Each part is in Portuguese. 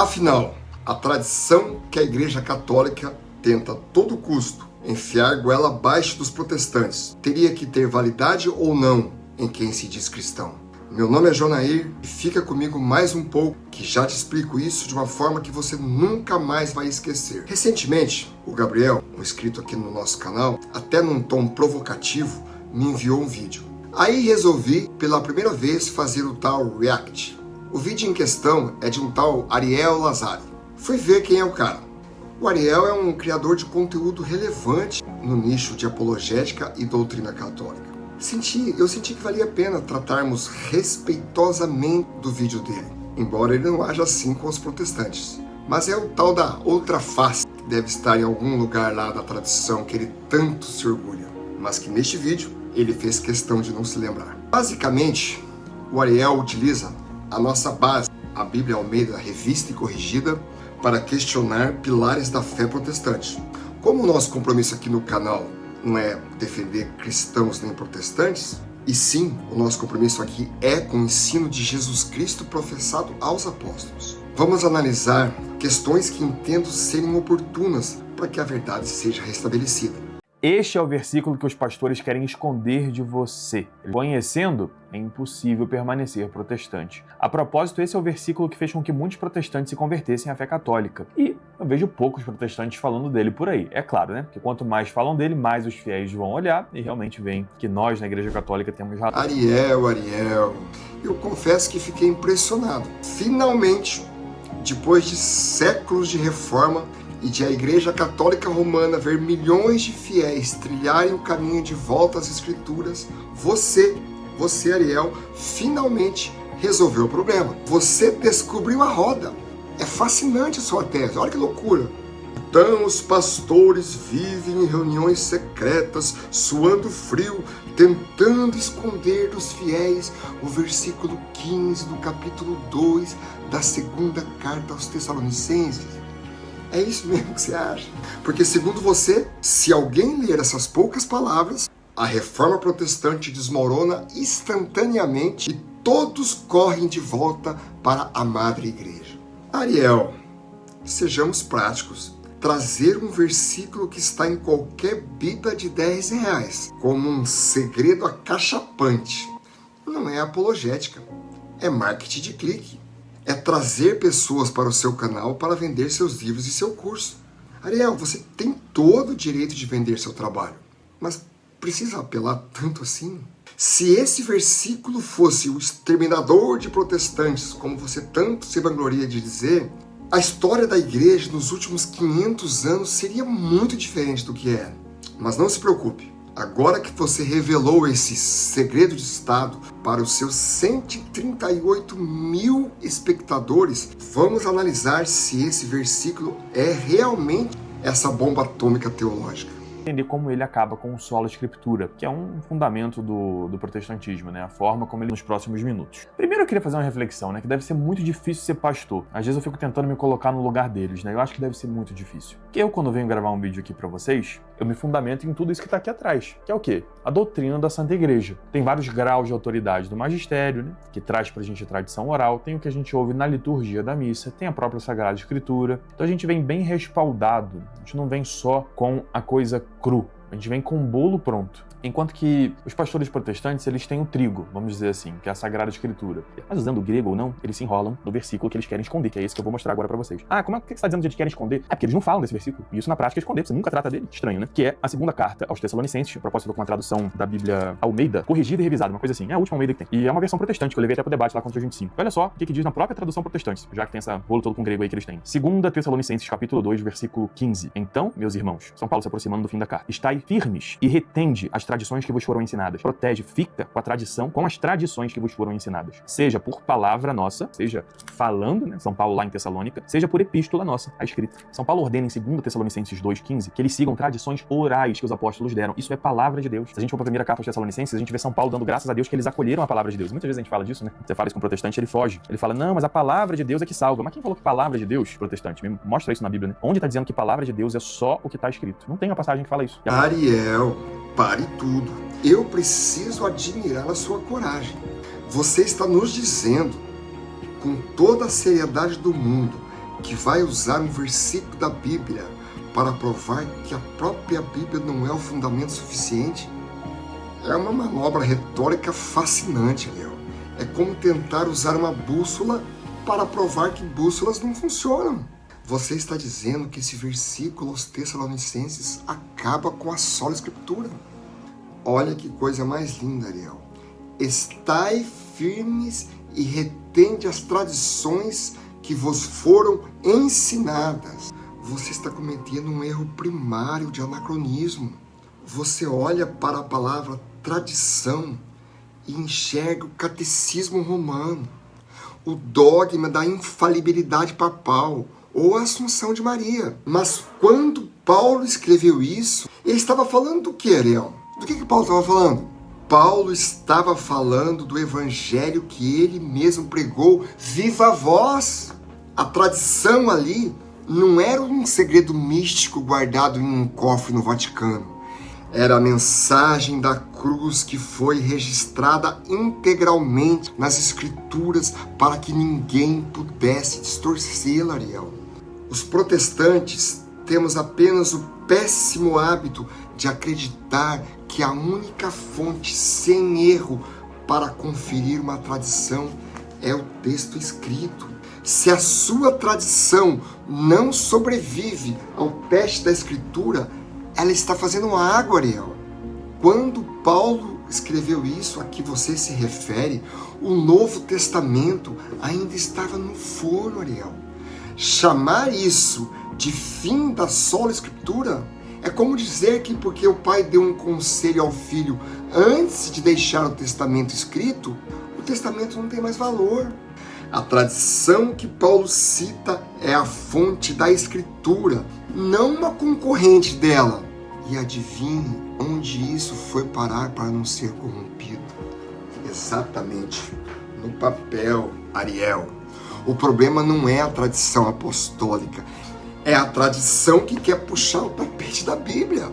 Afinal, a tradição que a Igreja Católica tenta a todo custo enfiar goela abaixo dos protestantes teria que ter validade ou não em quem se diz cristão? Meu nome é Jonair e fica comigo mais um pouco que já te explico isso de uma forma que você nunca mais vai esquecer. Recentemente, o Gabriel, um inscrito aqui no nosso canal, até num tom provocativo, me enviou um vídeo. Aí resolvi, pela primeira vez, fazer o tal react. O vídeo em questão é de um tal Ariel Lazari. Fui ver quem é o cara. O Ariel é um criador de conteúdo relevante no nicho de apologética e doutrina católica. Eu senti que valia a pena tratarmos respeitosamente do vídeo dele, embora ele não haja assim com os protestantes. Mas é o tal da outra face que deve estar em algum lugar lá da tradição que ele tanto se orgulha, mas que neste vídeo ele fez questão de não se lembrar. Basicamente, o Ariel utiliza a nossa base, a Bíblia Almeida Revista e Corrigida, para questionar pilares da fé protestante. Como o nosso compromisso aqui no canal não é defender cristãos nem protestantes, e sim, o nosso compromisso aqui é com o ensino de Jesus Cristo professado aos apóstolos. Vamos analisar questões que entendo serem oportunas para que a verdade seja restabelecida. Este é o versículo que os pastores querem esconder de você. Conhecendo, é impossível permanecer protestante. A propósito, esse é o versículo que fez com que muitos protestantes se convertessem à fé católica. E eu vejo poucos protestantes falando dele por aí. É claro, né? Porque quanto mais falam dele, mais os fiéis vão olhar e realmente veem que nós, na Igreja Católica, temos razão. Ariel, eu confesso que fiquei impressionado. Finalmente, depois de séculos de reforma, e de a Igreja Católica Romana ver milhões de fiéis trilharem o caminho de volta às Escrituras, você, Ariel, finalmente resolveu o problema. Você descobriu a roda. É fascinante a sua tese, olha que loucura. Então os pastores vivem em reuniões secretas, suando frio, tentando esconder dos fiéis o versículo 15 do capítulo 2 da segunda carta aos Tessalonicenses. É isso mesmo que você acha? Porque segundo você, se alguém ler essas poucas palavras, a reforma protestante desmorona instantaneamente e todos correm de volta para a Madre Igreja. Ariel, sejamos práticos. Trazer um versículo que está em qualquer Bíblia de R$10 como um segredo acachapante não é apologética, é marketing de clique. É trazer pessoas para o seu canal para vender seus livros e seu curso. Ariel, você tem todo o direito de vender seu trabalho, mas precisa apelar tanto assim? Se esse versículo fosse o exterminador de protestantes, como você tanto se vangloria de dizer, a história da igreja nos últimos 500 anos seria muito diferente do que é. Mas não se preocupe. Agora que você revelou esse segredo de Estado para os seus 138 mil espectadores, vamos analisar se esse versículo é realmente essa bomba atômica teológica. Entender como ele acaba com o sola escritura, que é um fundamento do protestantismo, né? A forma como ele nos próximos minutos. Primeiro eu queria fazer uma reflexão, né? Que deve ser muito difícil ser pastor. Às vezes eu fico tentando me colocar no lugar deles, né? Eu acho que deve ser muito difícil. Porque eu, quando venho gravar um vídeo aqui pra vocês, eu me fundamento em tudo isso que tá aqui atrás. Que é o quê? A doutrina da Santa Igreja. Tem vários graus de autoridade do magistério, né? Que traz pra gente a tradição oral. Tem o que a gente ouve na liturgia da missa. Tem a própria Sagrada Escritura. Então a gente vem bem respaldado. A gente não vem só com a coisa cru. A gente vem com um bolo pronto. Enquanto que os pastores protestantes, eles têm o trigo, vamos dizer assim, que é a Sagrada Escritura. Mas usando o grego ou não, eles se enrolam no versículo que eles querem esconder, que é esse que eu vou mostrar agora pra vocês. Ah, como é que você está dizendo que eles querem esconder? É porque eles não falam desse versículo. E isso na prática é esconder, você nunca trata dele. Estranho, né? Que é a segunda carta aos Tessalonicenses, a propósito com a tradução da Bíblia Almeida, corrigida e revisada, uma coisa assim. É a última Almeida que tem. E é uma versão protestante, que eu levei até pro debate lá contra os 25. Olha só o que diz na própria tradução protestante, já que tem essa rolo todo com grego aí que eles têm. Segunda Tessalonicenses, capítulo 2, versículo 15. Então, meus irmãos, São Paulo se aproximando do fim da carta, estai firmes e retende as tradições que vos foram ensinadas. Protege, fica com a tradição, com as tradições que vos foram ensinadas. Seja por palavra nossa, seja falando, né, São Paulo lá em Tessalônica, seja por epístola nossa, a escrita. São Paulo ordena em 2 Tessalonicenses 2,15 que eles sigam tradições orais que os apóstolos deram. Isso é palavra de Deus. Se a gente for para a primeira carta aos Tessalonicenses, a gente vê São Paulo dando graças a Deus que eles acolheram a palavra de Deus. Muitas vezes a gente fala disso, né? Você fala isso com um protestante, ele foge. Ele fala, não, mas a palavra de Deus é que salva. Mas quem falou que palavra de Deus, protestante? Me mostra isso na Bíblia, né? Onde está dizendo que palavra de Deus é só o que está escrito? Não tem uma passagem que fala isso. Ariel, pare tudo. Eu preciso admirar a sua coragem. Você está nos dizendo, com toda a seriedade do mundo, que vai usar um versículo da Bíblia para provar que a própria Bíblia não é o fundamento suficiente? É uma manobra retórica fascinante, Ariel. É como tentar usar uma bússola para provar que bússolas não funcionam. Você está dizendo que esse versículo aos Tessalonicenses acaba com a sola Escritura. Olha que coisa mais linda, Ariel. Estai firmes e retende as tradições que vos foram ensinadas. Você está cometendo um erro primário de anacronismo. Você olha para a palavra tradição e enxerga o catecismo romano, o dogma da infalibilidade papal ou a Assunção de Maria. Mas quando Paulo escreveu isso, ele estava falando do que, Ariel? Do que Paulo estava falando? Paulo estava falando do evangelho que ele mesmo pregou viva voz. A tradição ali não era um segredo místico guardado em um cofre no Vaticano. Era a mensagem da cruz que foi registrada integralmente nas Escrituras para que ninguém pudesse distorcê-la, Ariel. Os protestantes temos apenas o péssimo hábito de acreditar que a única fonte sem erro para conferir uma tradição é o texto escrito. Se a sua tradição não sobrevive ao teste da Escritura, ela está fazendo água, Ariel. Quando Paulo escreveu isso a que você se refere, o Novo Testamento ainda estava no forno, Ariel. Chamar isso de fim da sola Escritura é como dizer que porque o pai deu um conselho ao filho antes de deixar o testamento escrito, o testamento não tem mais valor. A tradição que Paulo cita é a fonte da Escritura, não uma concorrente dela. E adivinhe onde isso foi parar para não ser corrompido? Exatamente no papel, Ariel. O problema não é a tradição apostólica, é a tradição que quer puxar o tapete da Bíblia.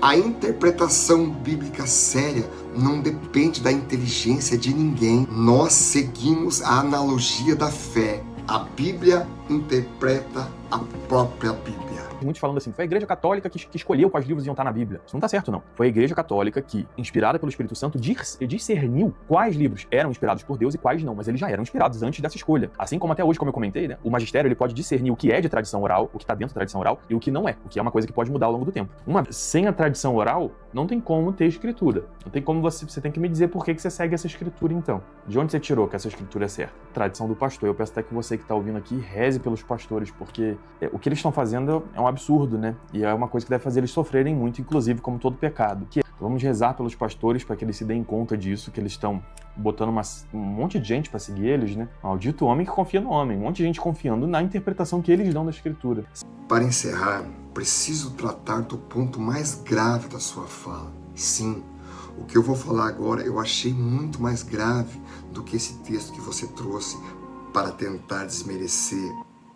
A interpretação bíblica séria não depende da inteligência de ninguém. Nós seguimos a analogia da fé. A Bíblia interpreta a própria Bíblia. Muitos falando assim, foi a Igreja Católica que escolheu quais livros iam estar na Bíblia. Isso não está certo, não. Foi a Igreja Católica que, inspirada pelo Espírito Santo, discerniu quais livros eram inspirados por Deus e quais não, mas eles já eram inspirados antes dessa escolha. Assim como até hoje, como eu comentei, né, o magistério ele pode discernir o que é de tradição oral, o que está dentro da tradição oral, e o que não é, o que é uma coisa que pode mudar ao longo do tempo. Sem a tradição oral, não tem como ter escritura. Não tem como você tem que me dizer por que você segue essa escritura, então. De onde você tirou que essa escritura é certa? Tradição do pastor. Eu peço até que você que está ouvindo aqui reze pelos pastores, porque o que eles estão fazendo é um absurdo, né? E é uma coisa que deve fazer eles sofrerem muito, inclusive como todo pecado. Vamos rezar pelos pastores para que eles se deem conta disso, que eles estão botando um monte de gente para seguir eles, né? Maldito homem que confia no homem. Um monte de gente confiando na interpretação que eles dão da Escritura. Para encerrar, preciso tratar do ponto mais grave da sua fala. Sim, o que eu vou falar agora eu achei muito mais grave do que esse texto que você trouxe para tentar desmerecer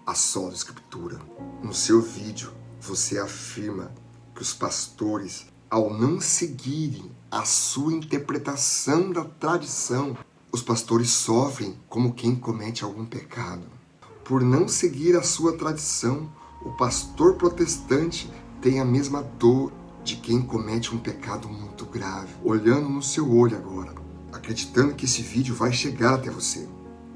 a sola Escritura. No seu vídeo, você afirma que os pastores, ao não seguirem a sua interpretação da tradição, os pastores sofrem como quem comete algum pecado. Por não seguir a sua tradição, o pastor protestante tem a mesma dor de quem comete um pecado muito grave. Olhando no seu olho agora, acreditando que esse vídeo vai chegar até você.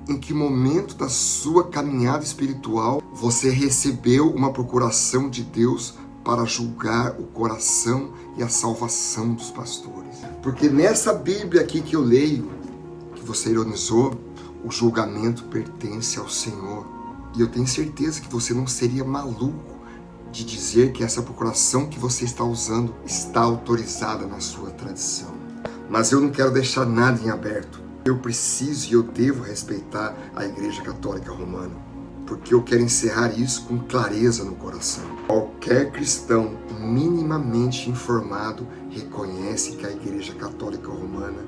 Em que momento da sua caminhada espiritual você recebeu uma procuração de Deus para julgar o coração e a salvação dos pastores? Porque nessa Bíblia aqui que eu leio, que você ironizou, o julgamento pertence ao Senhor. E eu tenho certeza que você não seria maluco de dizer que essa procuração que você está usando está autorizada na sua tradição. Mas eu não quero deixar nada em aberto. Eu preciso e eu devo respeitar a Igreja Católica Romana, porque eu quero encerrar isso com clareza no coração. Qualquer cristão minimamente informado reconhece que a Igreja Católica Romana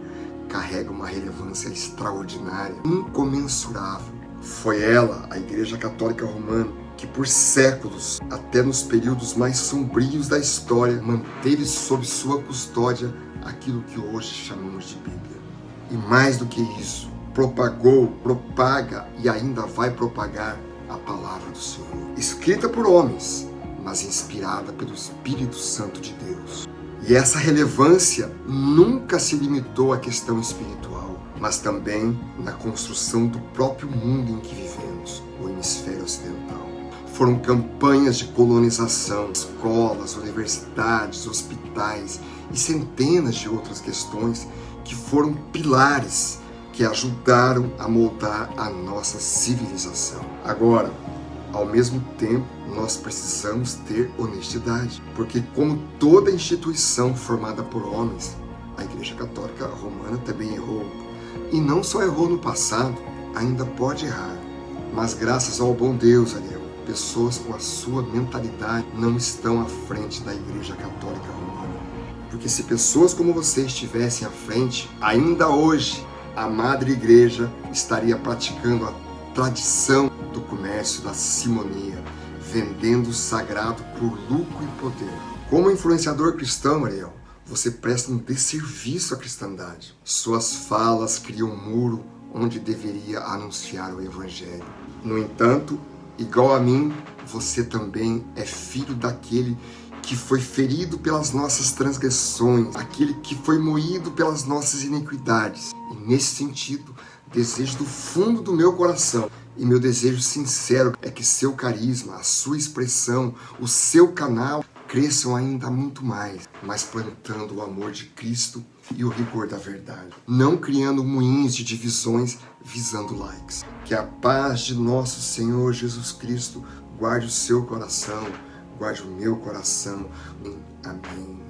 carrega uma relevância extraordinária, incomensurável. Foi ela, a Igreja Católica Romana, que por séculos, até nos períodos mais sombrios da história, manteve sob sua custódia aquilo que hoje chamamos de Bíblia. E mais do que isso, propagou, propaga e ainda vai propagar a palavra do Senhor, escrita por homens, mas inspirada pelo Espírito Santo de Deus. E essa relevância nunca se limitou à questão espiritual, mas também na construção do próprio mundo em que vivemos, o hemisfério ocidental. Foram campanhas de colonização, escolas, universidades, hospitais e centenas de outras questões que foram pilares que ajudaram a moldar a nossa civilização. Agora, ao mesmo tempo, nós precisamos ter honestidade, porque como toda instituição formada por homens, a Igreja Católica Romana também errou. E não só errou no passado, ainda pode errar. Mas graças ao bom Deus, Ariel, pessoas com a sua mentalidade não estão à frente da Igreja Católica Romana. Porque se pessoas como você estivessem à frente, ainda hoje, a Madre Igreja estaria praticando a tradição do comércio da simonia, vendendo o sagrado por lucro e poder. Como influenciador cristão, Ariel, você presta um desserviço à cristandade. Suas falas criam um muro onde deveria anunciar o Evangelho. No entanto, igual a mim, você também é filho daquele que foi ferido pelas nossas transgressões, aquele que foi moído pelas nossas iniquidades. E nesse sentido, desejo do fundo do meu coração, e meu desejo sincero é que seu carisma, a sua expressão, o seu canal cresçam ainda muito mais, mas plantando o amor de Cristo e o rigor da verdade, não criando moinhos de divisões visando likes. Que a paz de nosso Senhor Jesus Cristo guarde o seu coração, guarde o meu coração. Amém.